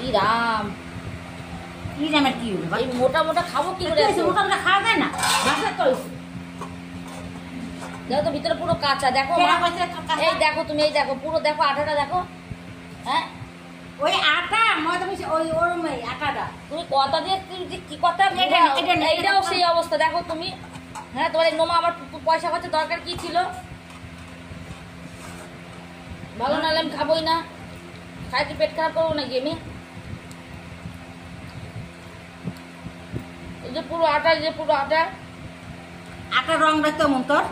ই রাম, কি রামের কি হলো? এই মোটা মোটা খাবো কি করে? মোটা মোটা খাওয়া যায় না, বাসা তো দেখো তো ভিতরে পুরো কাঁচা। দেখো এই দেখো তুমি, এই দেখো পুরো, দেখো আটাটা দেখো। হ্যাঁ ওই আটা ময়দা মিশে ওই ওরম আটাটা তুমি কথা দিয়ে কি কথা, এইটাও সেই অবস্থা দেখো তুমি। হ্যাঁ তোমার এই নোমা আমার পয়সা খরচা দরকার কি ছিল? ভালো নাহলে আমি খাবোই না। খাই কি পেট খারাপ করবো নাকি আমি? এই যে পুরো আটা, এই যে পুরো আটা। আটার রংটা কেমন তোর?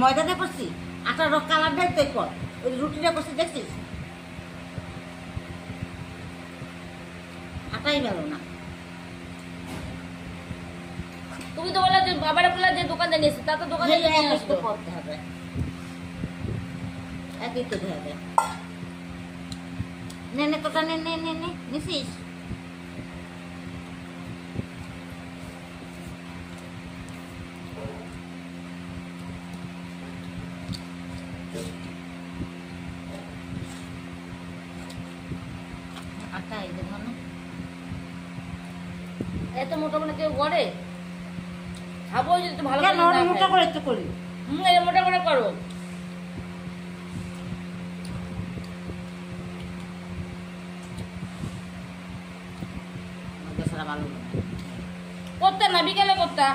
ময়দা দিয়ে করছি, আটার রং কালারটাই তো কর। ওই রুটিটা করছি দেখছিস, আটাই ভালো না। তুমি তো বললে যে বাবার বললে যে দোকানে নিয়েছি, তা তো দোকানে নিয়ে আসতো। করতে হবে, একই তো হবে। নে নে তোটা নে নে নে নে নিছিস? আটা এই যে ধরো এত মোটা মোটা কেউ করে? খাবো যদি ভালো কেন মোটা করে তো করি। এই মোটা করে করো। ভালো করতে না, বিকেলে করতে।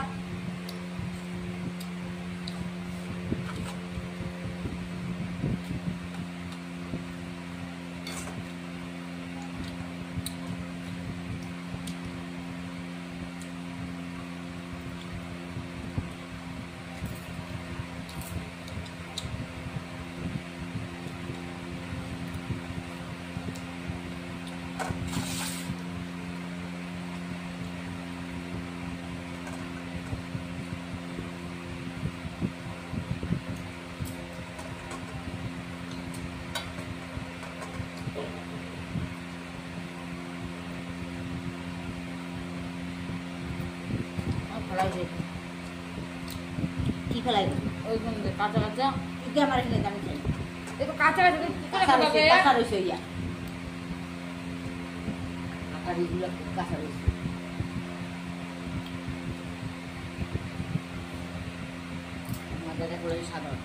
কি ফেলাই ওই কাঁচা কাঁচা ইতি আমার এখানে আমি খাই। দেখো কাঁচা কাঁচা কি করে খাবে? কাঁচা রয়েছে ইয়া আটার এগুলো কাঁচা রয়েছে। ময়দাটা করে সাধারণ